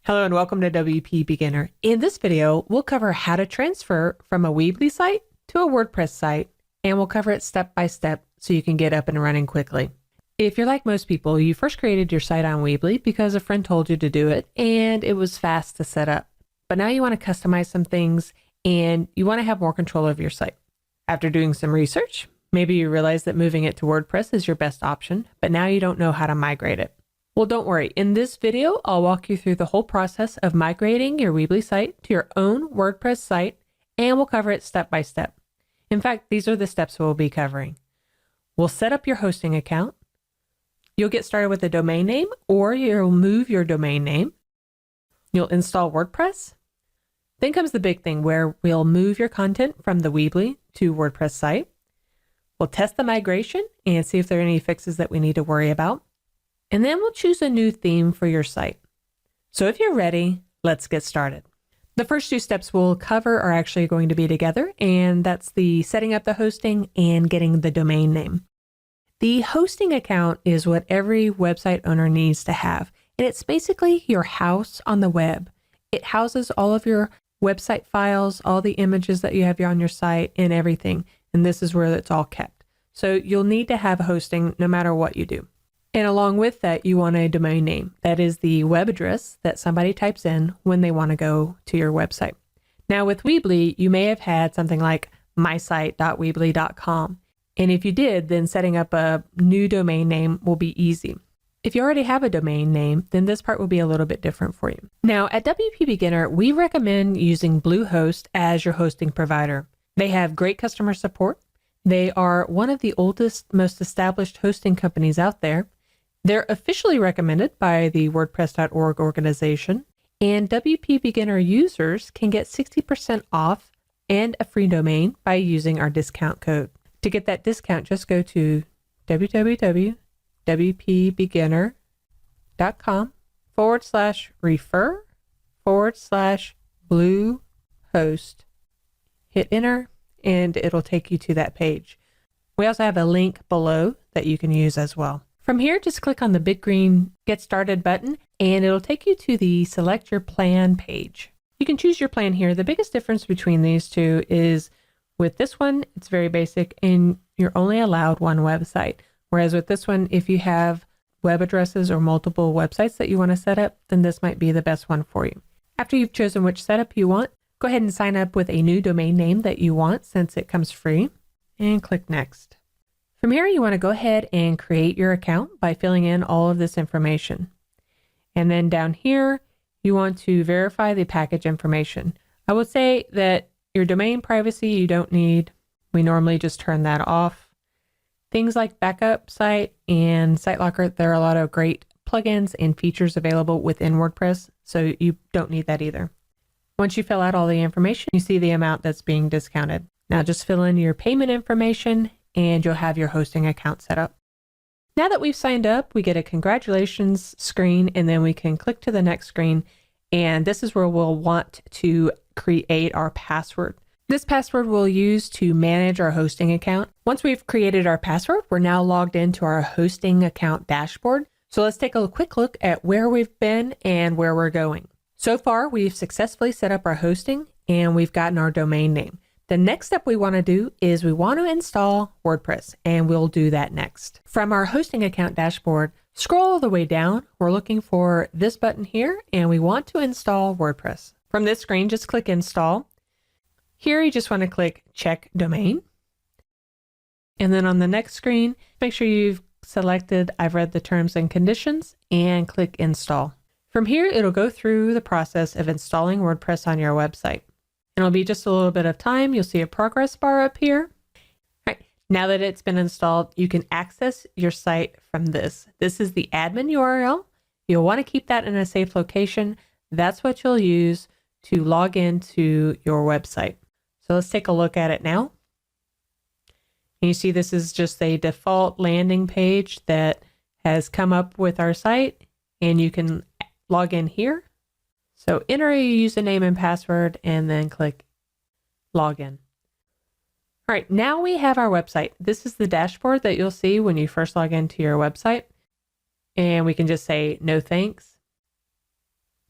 Hello and welcome to WP Beginner. In this video, we'll cover how to transfer from a Weebly site to a WordPress site, and we'll cover it step by step so you can get up and running quickly. If you're like most people, you first created your site on Weebly because a friend told you to do it and it was fast to set up. But now you want to customize some things and you want to have more control of your site. After doing some research, maybe you realize that moving it to WordPress is your best option, but now you don't know how to migrate it. Well, don't worry. In this video, I'll walk you through the whole process of migrating your Weebly site to your own WordPress site, and we'll cover it step by step. In fact, these are the steps we'll be covering. We'll set up your hosting account. You'll get started with a domain name, or you'll move your domain name. You'll install WordPress. Then comes the big thing where we'll move your content from the Weebly to WordPress site. We'll test the migration and see if there are any fixes that we need to worry about. And then we'll choose a new theme for your site. So if you're ready, let's get started. The first two steps we'll cover are actually going to be together, and that's the setting up the hosting and getting the domain name. The hosting account is what every website owner needs to have, and it's basically your house on the web. It houses all of your website files, all the images that you have on your site, and everything, and this is where it's all kept. So you'll need to have hosting no matter what you do. And along with that, you want a domain name. That is the web address that somebody types in when they want to go to your website. Now with Weebly, you may have had something like mysite.weebly.com. And if you did, then setting up a new domain name will be easy. If you already have a domain name, then this part will be a little bit different for you. Now at WP Beginner, we recommend using Bluehost as your hosting provider. They have great customer support. They are one of the oldest, most established hosting companies out there. They're officially recommended by the WordPress.org organization, and WP Beginner users can get 60% off and a free domain by using our discount code. To get that discount, just go to www.wpbeginner.com/refer/Bluehost. Hit enter, and it'll take you to that page. We also have a link below that you can use as well. From here, just click on the big green Get Started button, and it'll take you to the Select Your Plan page. You can choose your plan here. The biggest difference between these two is with this one, it's very basic, and you're only allowed one website. Whereas with this one, if you have web addresses or multiple websites that you want to set up, then this might be the best one for you. After you've chosen which setup you want, go ahead and sign up with a new domain name that you want since it comes free, and click Next. From here, you want to go ahead and create your account by filling in all of this information. And then down here, you want to verify the package information. I would say that your domain privacy you don't need. We normally just turn that off. Things like backup site and SiteLocker, there are a lot of great plugins and features available within WordPress, so you don't need that either. Once you fill out all the information, you see the amount that's being discounted. Now just fill in your payment information and you'll have your hosting account set up. Now that we've signed up, we get a congratulations screen, and then we can click to the next screen. And this is where we'll want to create our password. This password we'll use to manage our hosting account. Once we've created our password, we're now logged into our hosting account dashboard. So let's take a quick look at where we've been and where we're going. So far, we've successfully set up our hosting and we've gotten our domain name. The next step we want to do is we want to install WordPress, and we'll do that next. From our hosting account dashboard, scroll all the way down. We're looking for this button here, and we want to install WordPress. From this screen, just click Install. Here, you just want to click Check Domain. And then on the next screen, make sure you've selected I've read the terms and conditions, and click Install. From here, it'll go through the process of installing WordPress on your website. It'll be just a little bit of time. You'll see a progress bar up here. All right. Now that it's been installed, you can access your site from this. This is the admin URL. You'll want to keep that in a safe location. That's what you'll use to log into your website. So let's take a look at it now. And you see this is just a default landing page that has come up with our site, and you can log in here. So enter your username and password and then click Login. All right, now we have our website. This is the dashboard that you'll see when you first log into your website. And we can just say no thanks.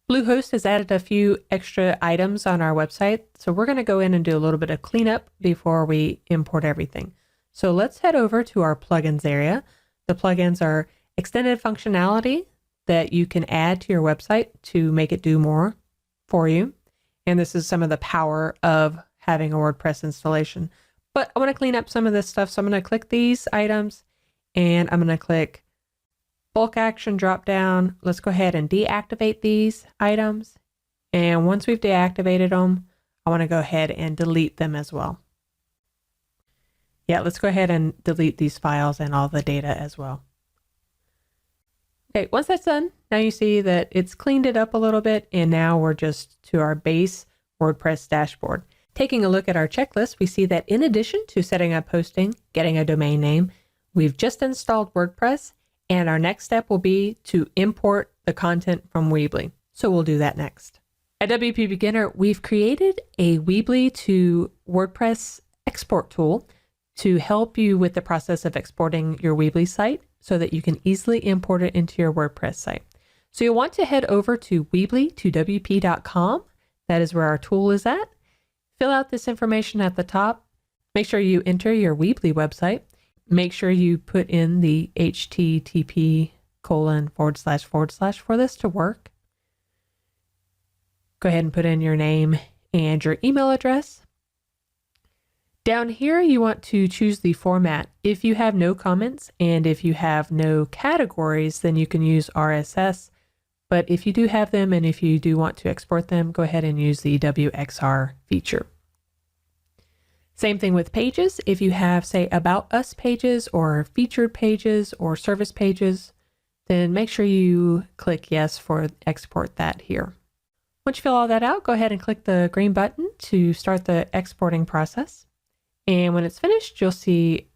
Bluehost has added a few extra items on our website, so we're going to go in and do a little bit of cleanup before we import everything. So let's head over to our plugins area. The plugins are extended functionality that you can add to your website to make it do more for you. And this is some of the power of having a WordPress installation. But I want to clean up some of this stuff, so I'm going to click these items and I'm going to click bulk action drop down. Let's go ahead and deactivate these items. And once we've deactivated them, I want to go ahead and delete them as well. Yeah, let's go ahead and delete these files and all the data as well. Okay, once that's done, now you see that it's cleaned it up a little bit, and now we're just to our base WordPress dashboard. Taking a look at our checklist, we see that in addition to setting up hosting, getting a domain name, we've just installed WordPress, and our next step will be to import the content from Weebly. So we'll do that next. At WP Beginner, we've created a Weebly to WordPress export tool to help you with the process of exporting your Weebly site so that you can easily import it into your WordPress site. So you'll want to head over to weebly2wp.com. That is where our tool is at. Fill out this information at the top. Make sure you enter your Weebly website. Make sure you put in the http:// for this to work. Go ahead and put in your name and your email address. Down here, you want to choose the format. If you have no comments and if you have no categories, then you can use RSS. But if you do have them and if you do want to export them, go ahead and use the WXR feature. Same thing with pages. If you have, say, About Us pages or featured pages or service pages, then make sure you click yes for export that here. Once you fill all that out, go ahead and click the green button to start the exporting process. And when it's finished, you'll see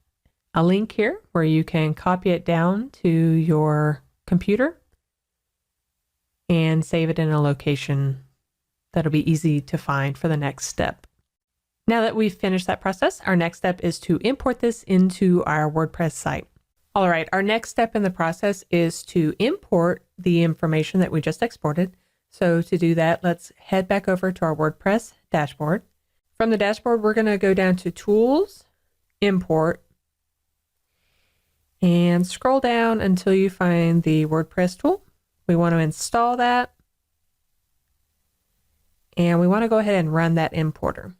a link here where you can copy it down to your computer and save it in a location that'll be easy to find for the next step. Now that we've finished that process, our next step is to import this into our WordPress site. All right, our next step in the process is to import the information that we just exported. So to do that, let's head back over to our WordPress dashboard. From the dashboard, we're going to go down to Tools, Import, and scroll down until you find the WordPress tool. We want to install that, and we want to go ahead and run that importer.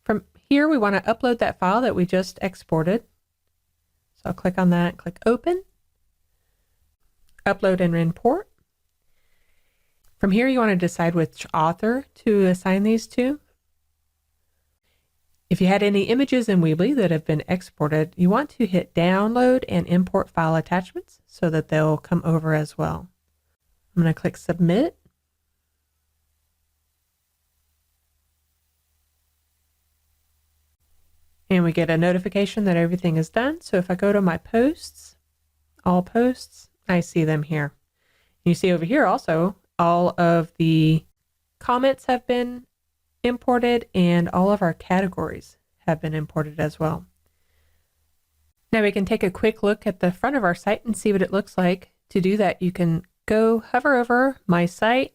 From here, we want to upload that file that we just exported. So I'll click on that, click Open, Upload and Import. From here, you want to decide which author to assign these to. If you had any images in Weebly that have been exported, you want to hit Download and Import File Attachments so that they'll come over as well. I'm going to click Submit. And we get a notification that everything is done. So if I go to my posts, all posts, I see them here. You see over here also, all of the comments have been imported and all of our categories have been imported as well. Now we can take a quick look at the front of our site and see what it looks like. To do that, you can go hover over My Site,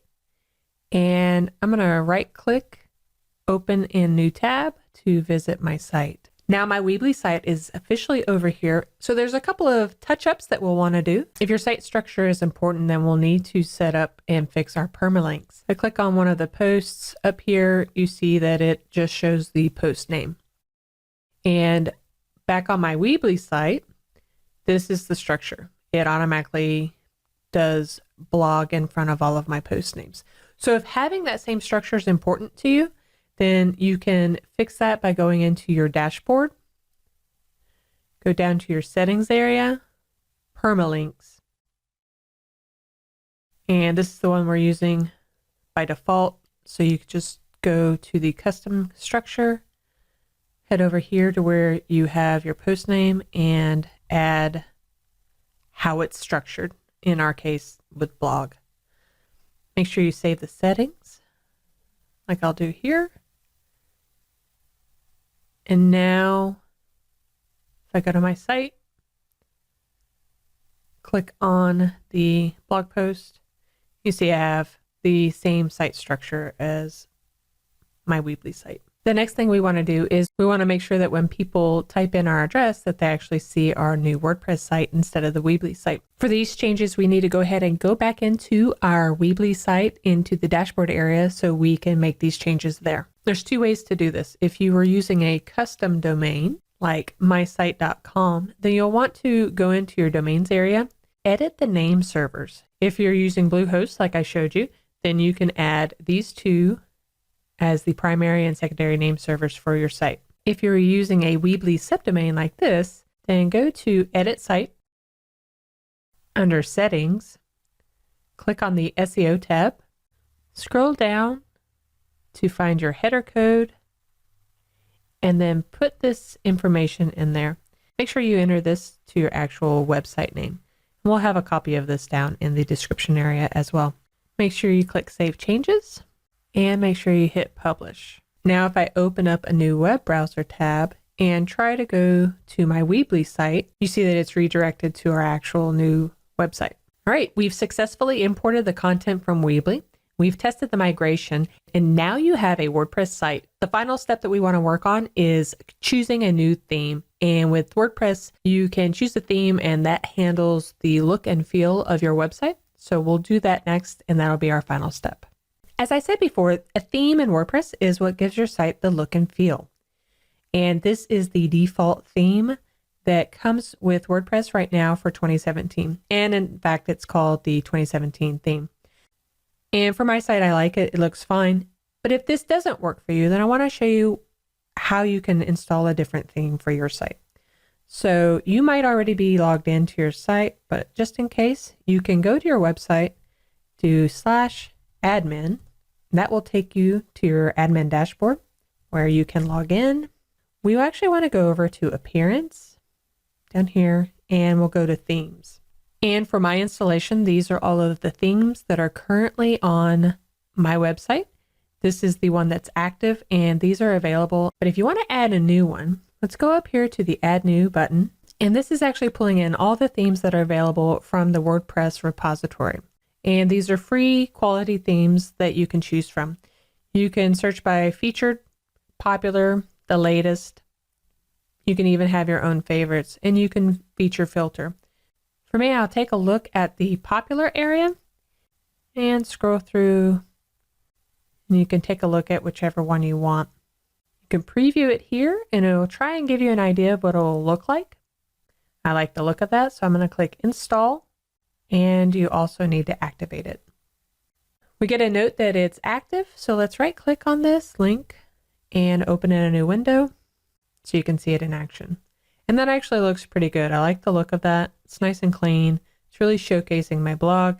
and I'm going to right click, open in New Tab to visit my site. Now my Weebly site is officially over here. So there's a couple of touch-ups that we'll want to do. If your site structure is important, then we'll need to set up and fix our permalinks. I click on one of the posts up here. You see that it just shows the post name. And back on my Weebly site, this is the structure. It automatically does blog in front of all of my post names. So if having that same structure is important to you, then you can fix that by going into your dashboard, go down to your settings area, permalinks. And this is the one we're using by default. So you could just go to the custom structure, head over here to where you have your post name and add how it's structured, in our case with blog. Make sure you save the settings like I'll do here. And now, if I go to my site, click on the blog post, You see I have the same site structure as my Weebly site. The next thing we want to do is we want to make sure that when people type in our address that they actually see our new WordPress site instead of the Weebly site. For these changes, we need to go ahead and go back into our Weebly site into the dashboard area so we can make these changes there. There's two ways to do this. If you were using a custom domain like mysite.com, then you'll want to go into your domains area, edit the name servers. If you're using Bluehost like I showed you, then you can add these two as the primary and secondary name servers for your site. If you're using a Weebly subdomain like this, then go to Edit Site. Under Settings, click on the SEO tab, scroll down to find your header code, and then put this information in there. Make sure you enter this to your actual website name. We'll have a copy of this down in the description area as well. Make sure you click Save Changes and make sure you hit Publish. Now if I open up a new web browser tab and try to go to my Weebly site, you see that it's redirected to our actual new website. All right, we've successfully imported the content from Weebly. We've tested the migration, and now you have a WordPress site. The final step that we want to work on is choosing a new theme. And with WordPress, you can choose a theme and that handles the look and feel of your website. So we'll do that next, and that'll be our final step. As I said before, a theme in WordPress is what gives your site the look and feel. And this is the default theme that comes with WordPress right now for 2017. And in fact, it's called the 2017 theme. And for my site, I like it. It looks fine. But if this doesn't work for you, then I want to show you how you can install a different theme for your site. So you might already be logged into your site, but just in case, you can go to your website, do /admin. That will take you to your admin dashboard where you can log in. We actually want to go over to Appearance down here, and we'll go to Themes. And for my installation, these are all of the themes that are currently on my website. This is the one that's active, and these are available. But if you want to add a new one, let's go up here to the Add New button. And this is actually pulling in all the themes that are available from the WordPress repository. And these are free quality themes that you can choose from. You can search by featured, popular, the latest. You can even have your own favorites, and you can feature filter. For me, I'll take a look at the popular area and scroll through, and you can take a look at whichever one you want. You can preview it here, and it will try and give you an idea of what it will look like. I like the look of that, so I'm going to click Install, and you also need to activate it. We get a note that it's active, so let's right-click on this link and open in a new window so you can see it in action. And that actually looks pretty good. I like the look of that. It's nice and clean. It's really showcasing my blog.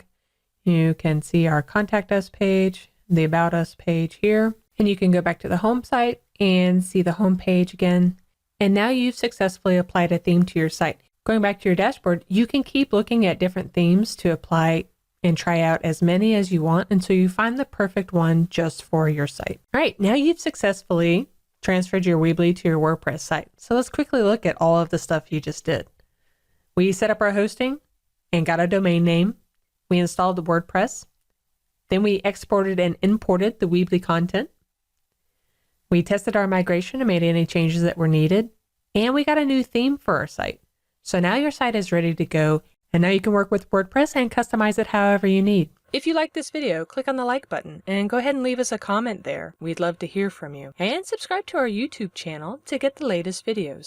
You can see our Contact Us page, the About Us page here, and you can go back to the home site and see the home page again. And now you've successfully applied a theme to your site. Going back to your dashboard, you can keep looking at different themes to apply and try out as many as you want until you find the perfect one just for your site. All right, now you've successfully transferred your Weebly to your WordPress site. So let's quickly look at all of the stuff you just did. We set up our hosting and got a domain name. We installed the WordPress. Then we exported and imported the Weebly content. We tested our migration and made any changes that were needed. And we got a new theme for our site. So now your site is ready to go, and now you can work with WordPress and customize it however you need. If you like this video, click on the like button and go ahead and leave us a comment there. We'd love to hear from you. And subscribe to our YouTube channel to get the latest videos.